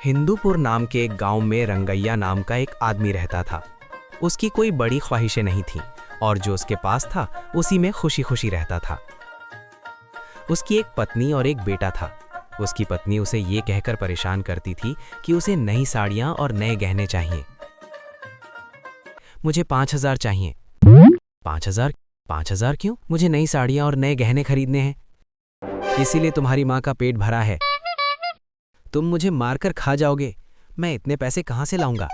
हिंदूपुर नाम के एक गांव में रंगैया नाम का एक आदमी रहता था। उसकी कोई बड़ी ख्वाहिशें नहीं थीं और जो उसके पास था उसी में खुशी खुशी रहता था। उसकी एक पत्नी और एक बेटा था। उसकी पत्नी उसे ये कहकर परेशान करती थी कि उसे नई साड़ियां और नए गहने चाहिए। मुझे 5,000 चाहिए। 5,000 क्यों? मुझे नई साड़ियां और नए गहने खरीदने हैं। इसीलिए तुम्हारी माँ का पेट भरा है। तुम मुझे मारकर खा जाओगे। मैं इतने पैसे कहाँ से लाऊंगा?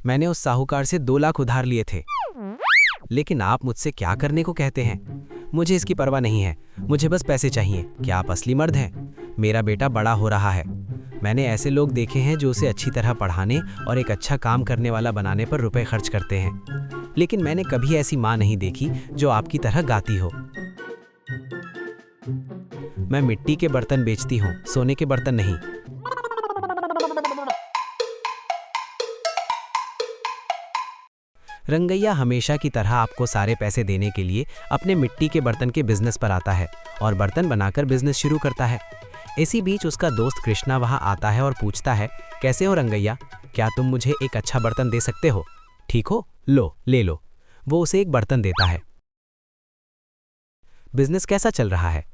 मैंने उस साहूकार से 2 लाख उधार लिए थे। लेकिन आप मुझसे क्या करने को कहते हैं? मुझे इसकी परवाह नहीं है, मुझे बस पैसे चाहिए। क्या आप असली मर्द हैं? मेरा बेटा बड़ा हो रहा है। मैंने ऐसे लोग देखे हैं जो उसे अच्छी तरह पढ़ाने और एक अच्छा काम करने वाला बनाने पर रुपए खर्च करते हैं, लेकिन मैंने कभी ऐसी माँ नहीं देखी जो आपकी तरह गाती हो। मैं मिट्टी के बर्तन बेचती हूँ, सोने के बर्तन नहीं। रंगैया हमेशा की तरह आपको सारे पैसे देने के लिए अपने मिट्टी के बर्तन के बिजनेस पर आता है और बर्तन बनाकर बिजनेस शुरू करता है। इसी बीच उसका दोस्त कृष्णा वहां आता है और पूछता है, कैसे हो रंगैया? क्या तुम मुझे एक अच्छा बर्तन दे सकते हो? ठीक हो, लो, ले लो। वो उसे एक बर्तन देता है। बिजनेस कैसा चल रहा है?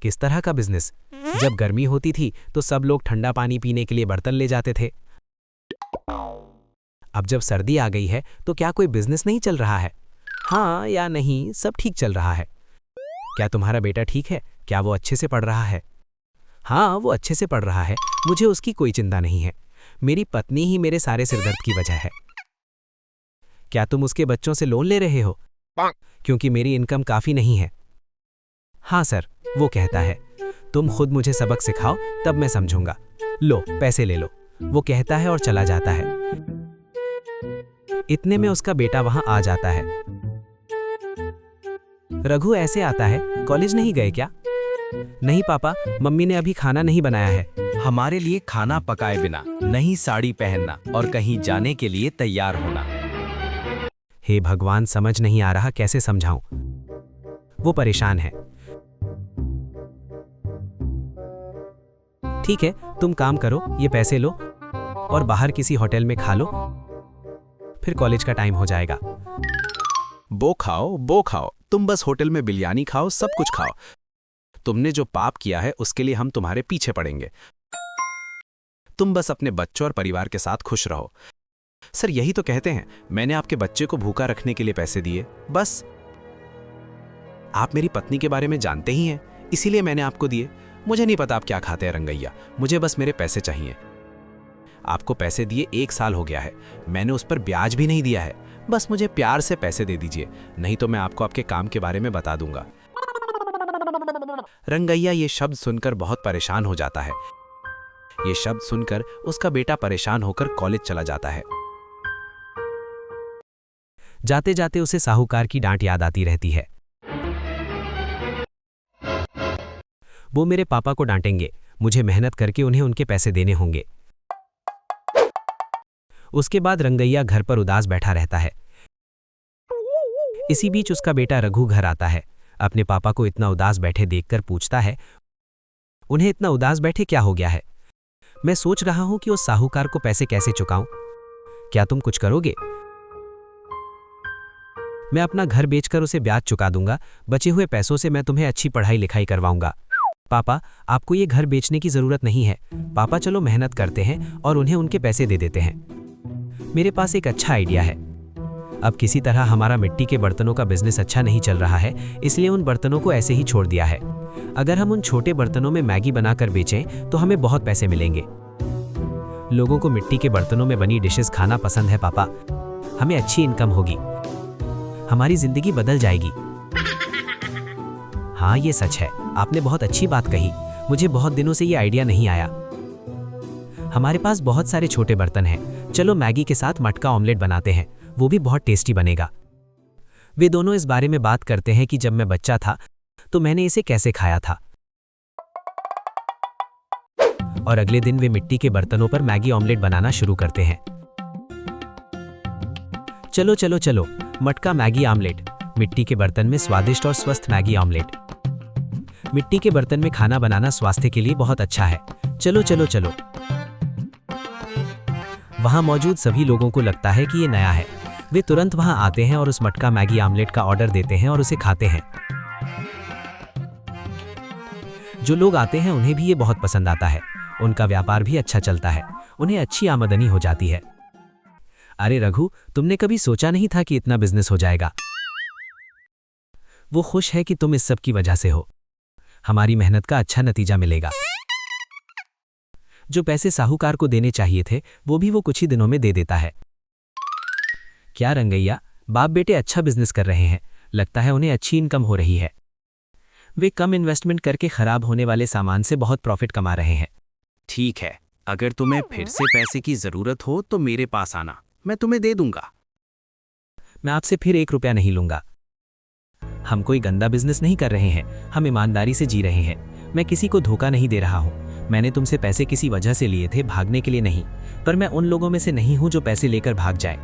किस तरह का बिजनेस? जब गर्मी होती थी तो सब लोग ठंडा पानी पीने के लिए बर्तन ले जाते थे। अब जब सर्दी आ गई है तो क्या कोई बिजनेस नहीं चल रहा है? हाँ या नहीं, सब ठीक चल रहा है। क्या तुम्हारा बेटा ठीक है? क्या वो अच्छे से पढ़ रहा है? हाँ, वो अच्छे से पढ़ रहा है। मुझे उसकी कोई चिंता नहीं है। मेरी पत्नी ही मेरे सारे सिरदर्द की वजह है। क्या तुम उसके बच्चों से लोन ले रहे हो? क्योंकि मेरी इनकम काफी नहीं है। हाँ सर, वो कहता है, तुम खुद मुझे सबक सिखाओ तब मैं समझूंगा। लो, पैसे ले लो। वो कहता है और चला जाता है। इतने में उसका बेटा वहां आ जाता है। रघु ऐसे आता है, कॉलेज नहीं गए क्या? नहीं पापा, मम्मी ने अभी खाना नहीं बनाया है। हमारे लिए खाना पकाए बिना नई साड़ी पहनना और कहीं जाने के लिए तैयार होना। हे भगवान, समझ नहीं आ रहा कैसे समझाऊं। वो परेशान है। ठीक है, तुम काम करो, ये पैसे लो और बाहर किसी होटल में खा लो, फिर कॉलेज का टाइम हो जाएगा। वो खाओ, तुम बस होटल में बिरयानी खाओ, सब कुछ खाओ। तुमने जो पाप किया है उसके लिए हम तुम्हारे पीछे पड़ेंगे। तुम बस अपने बच्चों और परिवार के साथ खुश रहो। सर, यही तो कहते हैं, मैंने आपके बच्चे को भूखा रखने के लिए पैसे दिए। बस आप मेरी पत्नी के बारे में जानते ही हैं, इसीलिए मैंने आपको दिए। मुझे नहीं पता आप क्या खाते हैं रंगैया, मुझे बस मेरे पैसे चाहिए। आपको पैसे दिए 1 साल हो गया है, मैंने उस पर ब्याज भी नहीं दिया है। बस मुझे प्यार से पैसे दे दीजिए, नहीं तो मैं आपको आपके काम के बारे में बता दूंगा। रंगैया ये शब्द सुनकर बहुत परेशान हो जाता है। ये शब्द सुनकर उसका बेटा परेशान होकर कॉलेज चला जाता है। जाते जाते उसे साहूकार की डांट याद आती रहती है। वो मेरे पापा को डांटेंगे, मुझे मेहनत करके उन्हें उनके पैसे देने होंगे। उसके बाद रंगैया घर पर उदास बैठा रहता है। इसी बीच उसका बेटा रघु घर आता है। अपने पापा को इतना उदास बैठे देखकर पूछता है, उन्हें इतना उदास बैठे क्या हो गया है? मैं सोच रहा हूं कि उस साहूकार को पैसे कैसे चुकाऊं। क्या तुम कुछ करोगे? मैं अपना घर बेचकर उसे ब्याज चुका दूंगा। बचे हुए पैसों से मैं तुम्हें अच्छी पढ़ाई लिखाई करवाऊंगा। पापा, आपको ये घर बेचने की जरूरत नहीं है। पापा, चलो मेहनत करते हैं और उन्हें उनके पैसे दे देते हैं। मेरे पास एक अच्छा आइडिया है। अब किसी तरह हमारा मिट्टी के बर्तनों का बिजनेस अच्छा नहीं चल रहा है, इसलिए उन बर्तनों को ऐसे ही छोड़ दिया है। अगर हम उन छोटे बर्तनों में मैगी बनाकर बेचें तो हमें बहुत पैसे मिलेंगे। लोगों को मिट्टी के बर्तनों में बनी डिशेस खाना पसंद है पापा। हमें अच्छी इनकम होगी, हमारी जिंदगी बदल जाएगी। हाँ, ये सच है, आपने बहुत अच्छी बात कही। मुझे बहुत दिनों से ये आइडिया नहीं आया। हमारे पास बहुत सारे छोटे बर्तन हैं, चलो मैगी के साथ मटका ऑमलेट बनाते हैं, वो भी बहुत टेस्टी बनेगा। वे दोनों इस बारे में बात करते हैं कि जब मैं बच्चा था तो मैंने इसे कैसे खाया था। और अगले दिन वे मिट्टी के बर्तनों पर मैगी ऑमलेट बनाना शुरू करते हैं। चलो चलो चलो, मटका मैगी ऑमलेट, मिट्टी के बर्तन में स्वादिष्ट और स्वस्थ मैगी ऑमलेट। मिट्टी के बर्तन में खाना बनाना स्वास्थ्य के लिए बहुत अच्छा है। चलो चलो चलो। वहां मौजूद सभी लोगों को लगता है कि ये नया है। वे तुरंत वहां आते हैं और उस मटका मैगी आमलेट का ऑर्डर देते हैं और उसे खाते हैं। जो लोग आते हैं उन्हें भी ये बहुत पसंद आता है। उनका व्यापार भी अच्छा चलता है। उन्हें अच्छी आमदनी हो जाती है। अरे रघु, तुमने कभी सोचा नहीं था कि इतना बिजनेस हो जाएगा। वो खुश है कि तुम इस सब की वजह से हो। हमारी मेहनत का अच्छा नतीजा मिलेगा। जो पैसे साहूकार को देने चाहिए थे वो भी वो कुछ ही दिनों में दे देता है। क्या रंगैया, बाप बेटे अच्छा बिजनेस कर रहे हैं। लगता है उन्हें अच्छी इनकम हो रही है। वे कम इन्वेस्टमेंट करके खराब होने वाले सामान से बहुत प्रॉफिट कमा रहे हैं। ठीक है, अगर तुम्हें फिर से पैसे की जरूरत हो तो मेरे पास आना, मैं तुम्हें दे दूंगा। मैं आपसे फिर 1 रुपया नहीं लूंगा। हम कोई गंदा बिजनेस नहीं कर रहे हैं। हम ईमानदारी से जी रहे हैं। मैं किसी को धोखा नहीं दे रहा हूं। मैंने तुमसे पैसे किसी वजह से लिए थे, भागने के लिए नहीं। पर मैं उन लोगों में से नहीं हूं जो पैसे लेकर भाग जाए।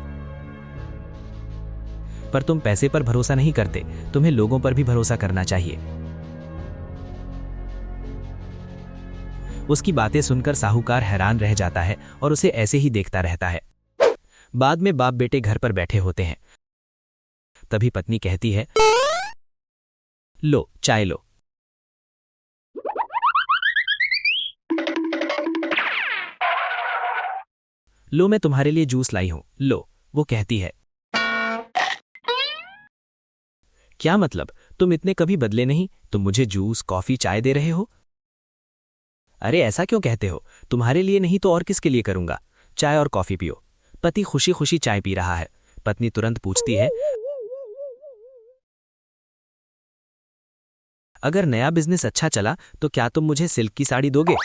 पर तुम पैसे पर भरोसा नहीं करते। तुम्हें लोगों पर भी भरोसा करना चाहिए। उसकी बातें सुनकर साहूकार हैरान रह जाता है और उसे ऐसे ही देखता रहता है। बाद में बाप बेटे घर पर बैठे होते हैं। तभी पत्नी कहती है, लो चाय लो। लो, मैं तुम्हारे लिए जूस लाई हूं, लो। वो कहती है, क्या मतलब, तुम इतने कभी बदले नहीं। तुम मुझे जूस कॉफी चाय दे रहे हो। अरे ऐसा क्यों कहते हो। तुम्हारे लिए नहीं तो और किसके लिए करूंगा। चाय और कॉफी पियो। पति खुशी खुशी चाय पी रहा है। पत्नी तुरंत पूछती है, अगर नया बिजनेस अच्छा चला तो क्या तुम मुझे सिल्क की साड़ी दोगे।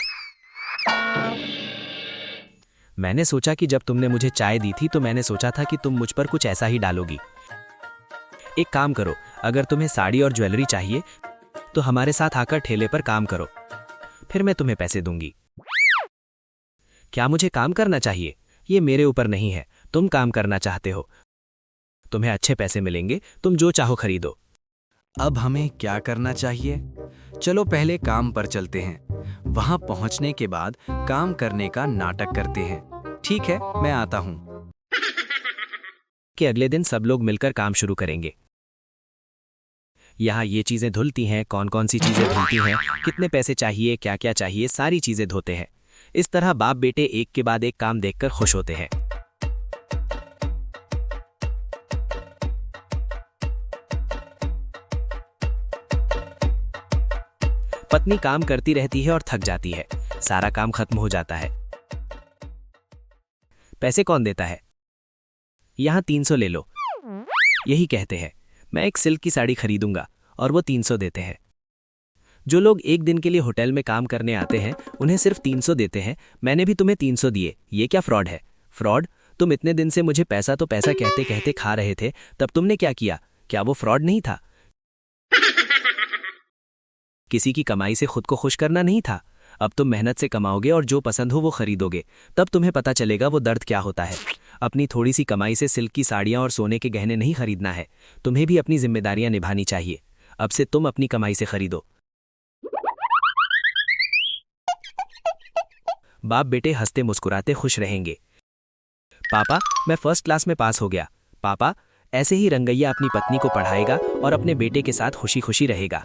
मैंने सोचा कि जब तुमने मुझे चाय दी थी तो मैंने सोचा था कि तुम मुझ पर कुछ ऐसा ही डालोगी। एक काम करो, अगर तुम्हें साड़ी और ज्वेलरी चाहिए तो हमारे साथ आकर ठेले पर काम करो, फिर मैं तुम्हें पैसे दूंगी। क्या मुझे काम करना चाहिए। ये मेरे ऊपर नहीं है। तुम काम करना चाहते हो, तुम्हें अच्छे पैसे मिलेंगे। तुम जो चाहो खरीदो। अब हमें क्या करना चाहिए। चलो पहले काम पर चलते हैं। वहां पहुंचने के बाद काम करने का नाटक करते हैं। ठीक है, मैं आता हूं। कि अगले दिन सब लोग मिलकर काम शुरू करेंगे। यहाँ ये चीजें धुलती हैं, कौन कौन सी चीजें धुलती हैं, कितने पैसे चाहिए, क्या क्या चाहिए, सारी चीजें धोते हैं। इस तरह बाप बेटे एक के बाद एक काम देखकर खुश होते हैं। पत्नी काम करती रहती है और थक जाती है। सारा काम खत्म हो जाता है। पैसे कौन देता है। यहाँ 300 ले लो। यही कहते हैं, मैं एक सिल्क की साड़ी खरीदूंगा और वो 300 देते हैं। जो लोग एक दिन के लिए होटल में काम करने आते हैं उन्हें सिर्फ 300 देते हैं। मैंने भी तुम्हें 300 दिए। ये क्या फ्रॉड है। फ्रॉड। तुम इतने दिन से मुझे पैसा तो पैसा कहते कहते खा रहे थे, तब तुमने क्या किया। क्या वो फ्रॉड नहीं था। किसी की कमाई से खुद को खुश करना नहीं था। अब तुम मेहनत से कमाओगे और जो पसंद हो वो खरीदोगे, तब तुम्हें पता चलेगा वो दर्द क्या होता है। अपनी थोड़ी सी कमाई से सिल्क की साड़ियां और सोने के गहने नहीं खरीदना है। तुम्हें भी अपनी जिम्मेदारियां निभानी चाहिए। अब से तुम अपनी कमाई से खरीदो। बाप बेटे हंसते मुस्कुराते खुश रहेंगे। पापा, मैं फर्स्ट क्लास में पास हो गया। पापा, ऐसे ही रंगैया अपनी पत्नी को पढ़ाएगा और अपने बेटे के साथ खुशी खुशी रहेगा।